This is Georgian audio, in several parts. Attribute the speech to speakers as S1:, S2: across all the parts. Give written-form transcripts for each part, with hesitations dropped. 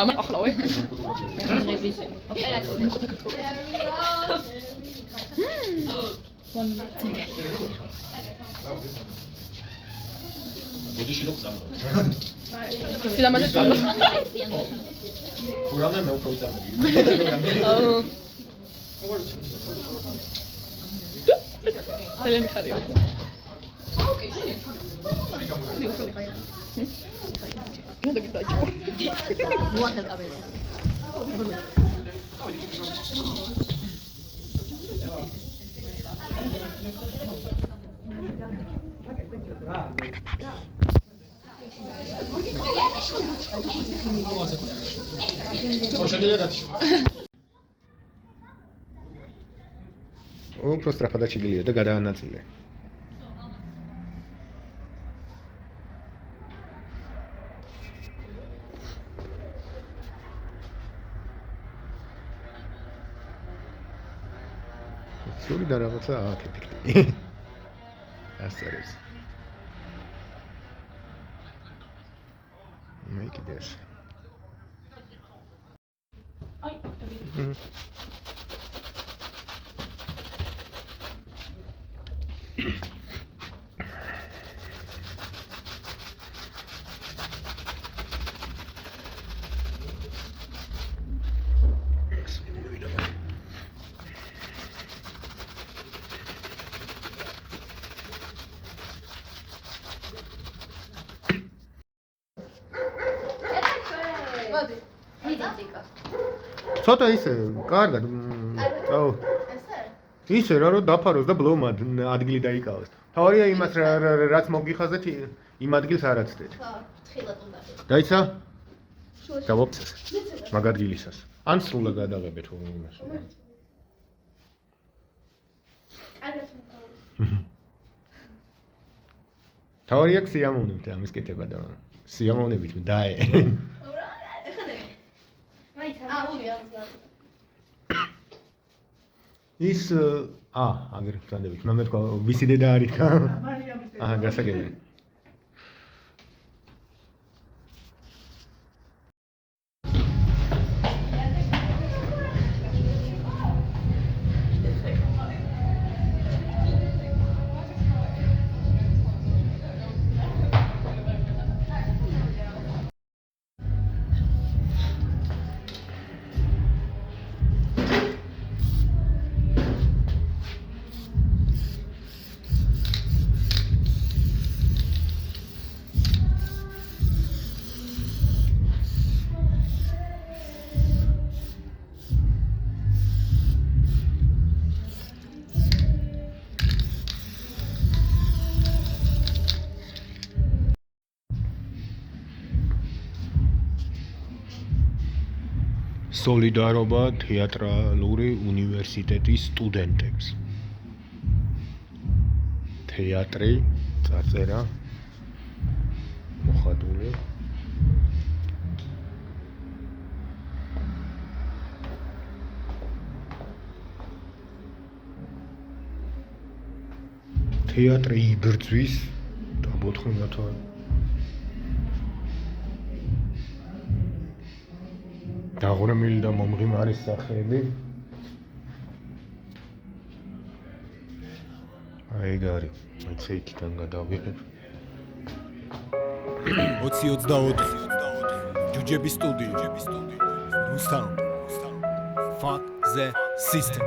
S1: ما أخلوه. Tidak mana tu?
S2: Kurangnya mau kau tak?
S1: Kalian kali. Udah kita aja.
S3: Buat ke kabel.
S2: უფრო სწრაფად ჩიგილია და გადაანაწილე. სული და რაღაცა აქ ეფექტი. ასწორებს. Make this. ცოტა ისე, კარგად. აუ. ისე რა რომ დაფაროს და ბლომად ადგილი დაიკავოს. თავარია იმას რაც მოგიხაზეთ იმ ადგილს არ აცდეთ.
S3: თხილად უნდა.
S2: დაიცა? დავოფცეს. მაგ ადგილისას. ან სრულად გადაღებეთ თუ იმას. თავარია სიამოვნებთ ამის კეთება და სიამოვნებით დაე. ის აგერ ვწანდებით, მე მეთქვა ვისი დედა არის ხა? გასაგებია. სოლიდარობა თეატრალური უნივერსიტეტის სტუდენტებს. თეატრი, წარწერა, მოხატული. თეატრი იბრძვის დაბოთხმებათან. დაღრმილი და მომღიმარი სახეები. აი გარი, მეც იქიდან გადავიღებ.
S4: 20-24 ჯუჯების სტუდია რუსთავ fuck the system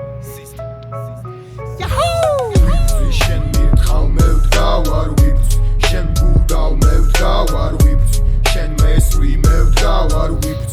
S5: შენ მირთხავ მე ვდგავარ ვიბძ შენ გუდავ მე ვდგავარ ვიბძ შენ მესვი მე ვდგავარ ვიბძ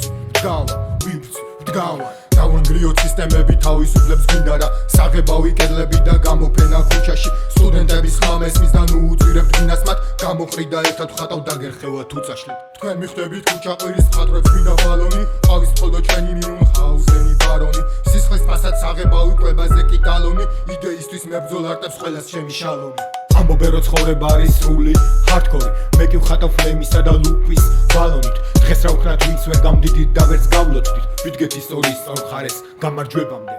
S5: ვდგავარ დავანგრიოთ სისტემები თავისუფლებს გინდა რა საღებავი კედლები და გამოფენა ქუჩაში სტუდენტების ხმამესმის და ნუ უწვირებთ გინას მათ გამოყრიდა ერთად ხატავ დაგერხევა თუ წაშლით თქვენ მიხვდებით ქუჩა ყვირის მხატვრებს გინდა ბალონი ყავის ხოლო ჩვენი მიუნხაუზენი ბარონი სისხლის ფასად საღებავი კვებაზე კი ტალონი იდეისთვის მებრძოლ არტებს ყველას ჩემი შალომი ამბობენ რომ ცხოვრება არის სრული ჰარდკორი მე კი ვხატავ ფლემისა და ლუპის ბალონით დღეს რა ვქნათ ვინც ვერ გამდიდით და ვერც გავლოცდით ვიდგეთ ისტორიის სწორ მხარეს გამარჯვებამდე